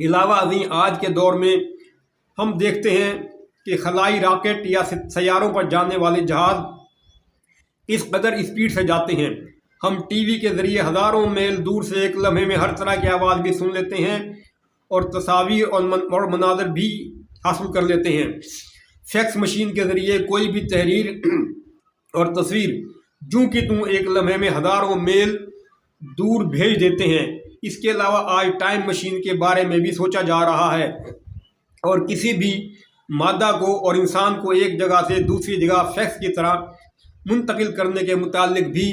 علاوہ ازیں آج کے دور میں ہم دیکھتے ہیں کہ خلائی راکٹ یا سیاروں پر جانے والے جہاز اس قدر اسپیڈ سے جاتے ہیں، ہم ٹی وی کے ذریعے ہزاروں میل دور سے ایک لمحے میں ہر طرح کی آواز بھی سن لیتے ہیں اور تصاویر اور مناظر بھی حاصل کر لیتے ہیں۔ فیکس مشین کے ذریعے کوئی بھی تحریر اور تصویر جوں کہ توں ایک لمحے میں ہزاروں میل دور بھیج دیتے ہیں۔ اس کے علاوہ آج ٹائم مشین کے بارے میں بھی سوچا جا رہا ہے اور کسی بھی مادہ کو اور انسان کو ایک جگہ سے دوسری جگہ فیکس کی طرح منتقل کرنے کے متعلق بھی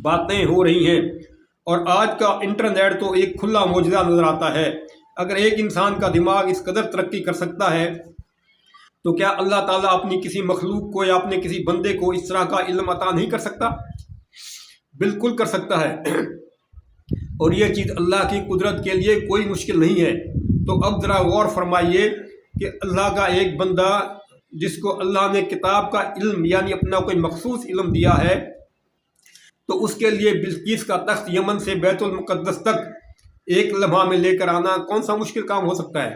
باتیں ہو رہی ہیں۔ اور آج کا انٹرنیٹ تو ایک کھلا معجزہ نظر آتا ہے۔ اگر ایک انسان کا دماغ اس قدر ترقی کر سکتا ہے تو کیا اللہ تعالیٰ اپنی کسی مخلوق کو یا اپنے کسی بندے کو اس طرح کا علم عطا نہیں کر سکتا؟ بالکل کر سکتا ہے، اور یہ چیز اللہ کی قدرت کے لیے کوئی مشکل نہیں ہے۔ تو اب ذرا غور فرمائیے کہ اللہ کا ایک بندہ جس کو اللہ نے کتاب کا علم یعنی اپنا کوئی مخصوص علم دیا ہے، تو اس کے لیے بلقیس کا تخت یمن سے بیت المقدس تک ایک لمحہ میں لے کر آنا کون سا مشکل کام ہو سکتا ہے؟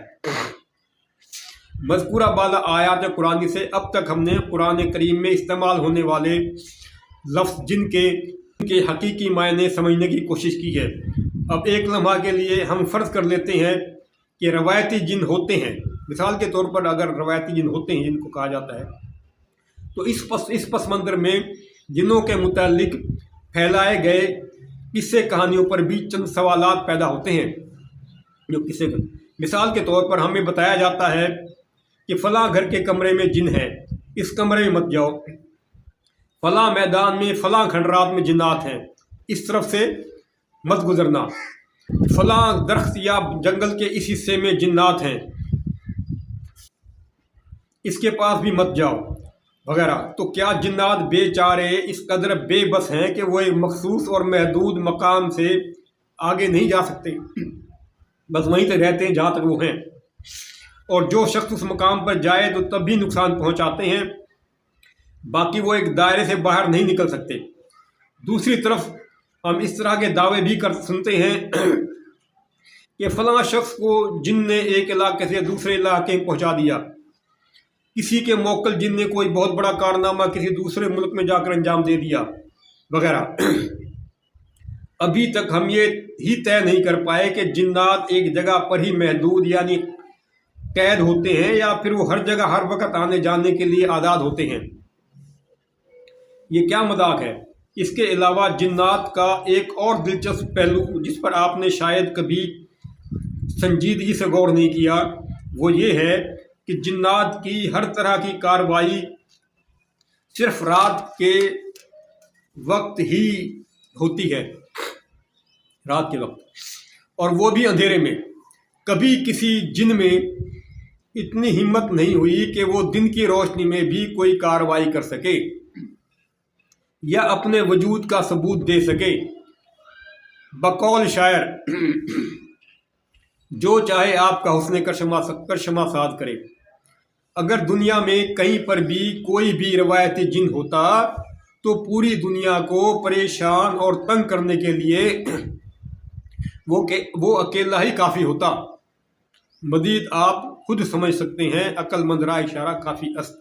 مذکورہ بالا آیات قرآنی سے اب تک ہم نے قرآن کریم میں استعمال ہونے والے لفظ جن کے حقیقی معنی سمجھنے کی کوشش کی ہے۔ اب ایک لمحہ کے لیے ہم فرض کر لیتے ہیں کہ روایتی جن ہوتے ہیں۔ مثال کے طور پر اگر روایتی جن ہوتے ہیں جن کو کہا جاتا ہے، تو اس پس منظر میں جنوں کے متعلق پھیلائے گئے قصے کہانیوں پر بھی چند سوالات پیدا ہوتے ہیں۔ جو قصے مثال کے طور پر ہمیں بتایا جاتا ہے کہ فلاں گھر کے کمرے میں جن ہے، اس کمرے میں مت جاؤ، فلاں میدان میں فلاں کھنڈرات میں جنات ہیں، اس طرف سے مت گزرنا، فلاں درخت یا جنگل کے اس حصے میں جنات ہیں، اس کے پاس بھی مت جاؤ وغیرہ۔ تو کیا جنات بے چارے اس قدر بے بس ہیں کہ وہ ایک مخصوص اور محدود مقام سے آگے نہیں جا سکتے؟ بس وہیں تک رہتے ہیں جہاں تک وہ ہیں، اور جو شخص اس مقام پر جائے تو تب بھی نقصان پہنچاتے ہیں، باقی وہ ایک دائرے سے باہر نہیں نکل سکتے۔ دوسری طرف ہم اس طرح کے دعوے بھی سنتے ہیں کہ فلاں شخص کو جن نے ایک علاقے سے دوسرے علاقے میں پہنچا دیا، کسی کے موکل جن نے کوئی بہت بڑا کارنامہ کسی دوسرے ملک میں جا کر انجام دے دیا وغیرہ۔ ابھی تک ہم یہ ہی طے نہیں کر پائے کہ جنات ایک جگہ پر ہی محدود یعنی قید ہوتے ہیں یا پھر وہ ہر جگہ ہر وقت آنے جانے کے لیے آزاد ہوتے ہیں۔ یہ کیا مذاق ہے؟ اس کے علاوہ جنات کا ایک اور دلچسپ پہلو جس پر آپ نے شاید کبھی سنجیدگی سے غور نہیں کیا، وہ یہ ہے کہ جنات کی ہر طرح کی کارروائی صرف رات کے وقت ہی ہوتی ہے، رات کے وقت، اور وہ بھی اندھیرے میں۔ کبھی کسی جن میں اتنی ہمت نہیں ہوئی کہ وہ دن کی روشنی میں بھی کوئی کارروائی کر سکے یا اپنے وجود کا ثبوت دے سکے۔ بقول شاعر، جو چاہے آپ کا حسن کرشمہ ساز کرے۔ اگر دنیا میں کہیں پر بھی کوئی بھی روایتی جن ہوتا تو پوری دنیا کو پریشان اور تنگ کرنے کے لیے وہ اکیلا ہی کافی ہوتا۔ مزید آپ خود سمجھ سکتے ہیں، عقل مند را اشارہ کافی است۔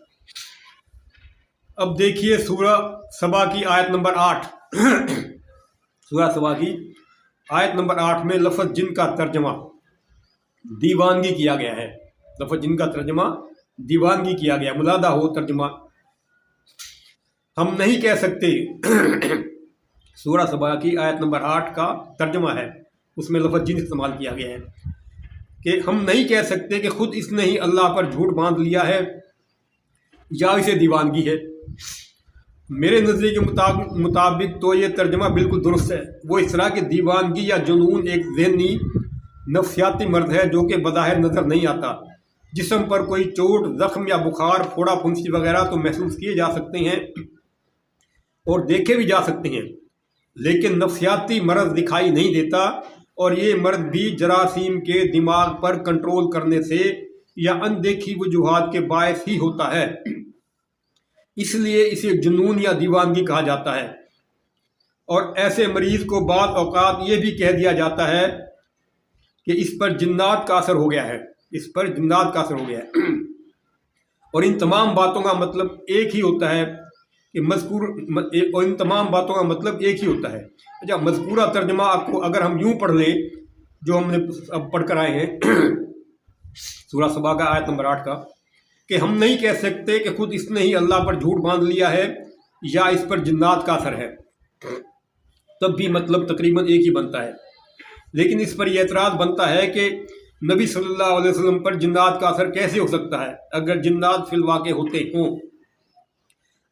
اب دیکھیے سورہ سبا کی آیت نمبر 8۔ سورہ سبا کی آیت نمبر 8 میں لفظ جن کا ترجمہ دیوانگی کیا گیا ہے۔ لفظ جن کا ترجمہ دیوانگی کیا گیا، ملادہ ہو ترجمہ۔ ہم نہیں کہہ سکتے، سورہ سبا کی آیت نمبر 8 کا ترجمہ ہے، اس میں لفظ جن استعمال کیا گیا ہے کہ ہم نہیں کہہ سکتے کہ خود اس نے ہی اللہ پر جھوٹ باندھ لیا ہے یا اسے دیوانگی ہے۔ میرے نظریے کے مطابق تو یہ ترجمہ بالکل درست ہے۔ وہ اس طرح کی دیوانگی یا جنون ایک ذہنی نفسیاتی مرض ہے جو کہ بظاہر نظر نہیں آتا۔ جسم پر کوئی چوٹ، زخم یا بخار، پھوڑا پھنسی وغیرہ تو محسوس کیے جا سکتے ہیں اور دیکھے بھی جا سکتے ہیں، لیکن نفسیاتی مرض دکھائی نہیں دیتا، اور یہ مرض بھی جراثیم کے دماغ پر کنٹرول کرنے سے یا اندیکھی وجوہات کے باعث ہی ہوتا ہے۔ اس لیے اسے جنون یا دیوانگی کہا جاتا ہے، اور ایسے مریض کو بعض اوقات یہ بھی کہہ دیا جاتا ہے کہ اس پر جنات کا اثر ہو گیا ہے، اس پر جنات کا اثر ہو گیا ہے۔ اور ان تمام باتوں کا مطلب ایک ہی ہوتا ہے کہ اور ان تمام باتوں کا مطلب ایک ہی ہوتا ہے۔ اچھا، مذکورہ ترجمہ آپ کو اگر ہم یوں پڑھ لیں جو ہم نے اب پڑھ کر آئے ہیں سورہ سبا کا آیت نمبر 8 کا، کہ ہم نہیں کہہ سکتے کہ خود اس نے ہی اللہ پر جھوٹ باندھ لیا ہے یا اس پر جنات کا اثر ہے، تب بھی مطلب تقریباً ایک ہی بنتا ہے۔ لیکن اس پر یہ اعتراض بنتا ہے کہ نبی صلی اللہ علیہ وسلم پر جنات کا اثر کیسے ہو سکتا ہے اگر جنات فی الواقع ہوتے ہوں۔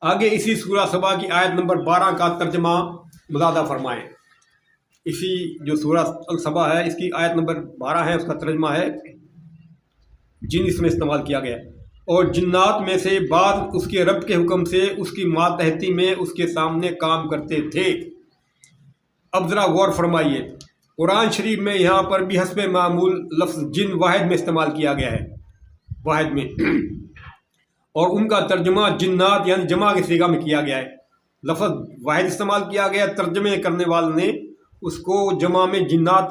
آگے اسی سورہ سبا کی آیت نمبر 12 کا ترجمہ ملاحظہ فرمائیں۔ اسی جو سورہ السبا ہے اس کی آیت نمبر 12 ہے، اس کا ترجمہ ہے جن اس میں استعمال کیا گیا، اور جنات میں سے بعض اس کے رب کے حکم سے اس کی ماتحتی میں اس کے سامنے کام کرتے تھے۔ اب ذرا غور فرمائیے، قرآن شریف میں یہاں پر بھی حسب معمول لفظ جن واحد میں استعمال کیا گیا ہے، واحد میں، اور ان کا ترجمہ جنات یعنی جمع کے صیغہ میں کیا گیا ہے۔ لفظ واحد استعمال کیا گیا، ترجمے کرنے والے نے اس کو جمع میں جنات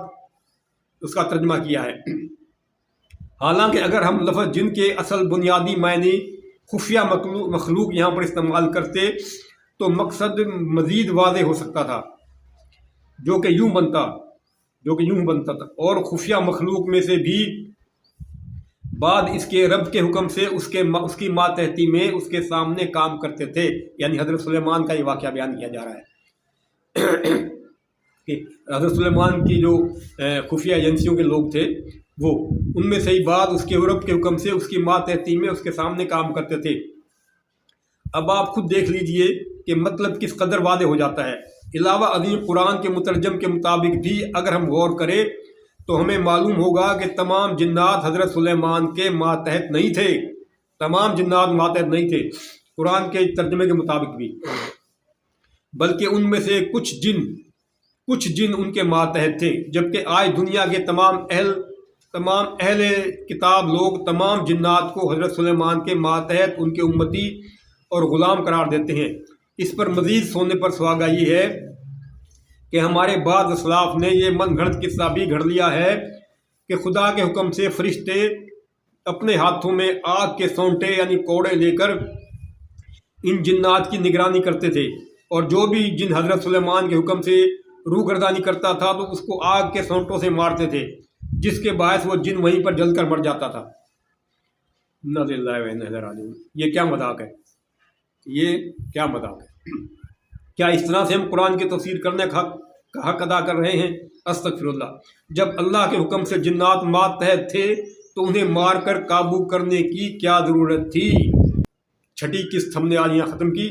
اس کا ترجمہ کیا ہے۔ حالانکہ اگر ہم لفظ جن کے اصل بنیادی معنی خفیہ مخلوق یہاں پر استعمال کرتے تو مقصد مزید واضح ہو سکتا تھا، جو کہ یوں بنتا تھا، اور خفیہ مخلوق میں سے بھی بعد اس کے رب کے حکم سے اس کی ماتحتی میں اس کے سامنے کام کرتے تھے، یعنی حضرت سلیمان کا یہ واقعہ بیان کیا جا رہا ہے کہ حضرت سلیمان کی جو خفیہ ایجنسیوں کے لوگ تھے وہ ان میں سے ہی بعد اس کے رب کے حکم سے اس کی ماتحتی میں اس کے سامنے کام کرتے تھے۔ اب آپ خود دیکھ لیجئے کہ مطلب کس قدر واضح ہو جاتا ہے۔ علاوہ ازیں قرآن کے مترجم کے مطابق بھی اگر ہم غور کریں تو ہمیں معلوم ہوگا کہ تمام جنات حضرت سلیمان کے ماتحت نہیں تھے، تمام جنات ماتحت نہیں تھے قرآن کے ترجمے کے مطابق بھی، بلکہ ان میں سے کچھ جن ان کے ماتحت تھے، جبکہ آج دنیا کے تمام اہل کتاب لوگ تمام جنات کو حضرت سلیمان کے ماتحت ان کے امتی اور غلام قرار دیتے ہیں۔ اس پر مزید سونے پر سہاگا یہ ہے کہ ہمارے بعض اسلاف نے یہ من گھڑت قصہ بھی گھڑ لیا ہے کہ خدا کے حکم سے فرشتے اپنے ہاتھوں میں آگ کے سونٹے یعنی کوڑے لے کر ان جنات کی نگرانی کرتے تھے، اور جو بھی جن حضرت سلیمان کے حکم سے روح گردانی کرتا تھا تو اس کو آگ کے سونٹوں سے مارتے تھے، جس کے باعث وہ جن وہیں پر جل کر مر جاتا تھا۔ انا للہ و انا الیہ راجعون۔ یہ کیا مذاق ہے، یہ کیا مذاق ہے؟ کیا اس طرح سے ہم قرآن کی تفسیر کرنے کا حق ادا کر رہے ہیں؟ استغفر اللہ۔ جب اللہ کے حکم سے جنات ماتحت تھے تو انہیں مار کر قابو کرنے کی کیا ضرورت تھی؟ چھٹی قسط ہم نے آج یہاں ختم کی،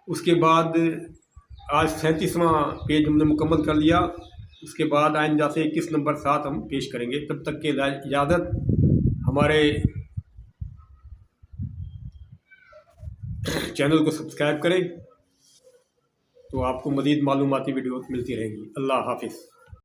اس کے بعد آج 37واں پیج ہم نے مکمل کر لیا، اس کے بعد آئندہ سے قسط نمبر 7 ہم پیش کریں گے۔ تب تک کے اجازت، ہمارے چینل کو سبسکرائب کریں تو آپ کو مزید معلوماتی ویڈیو ملتی رہیں گی۔ اللہ حافظ۔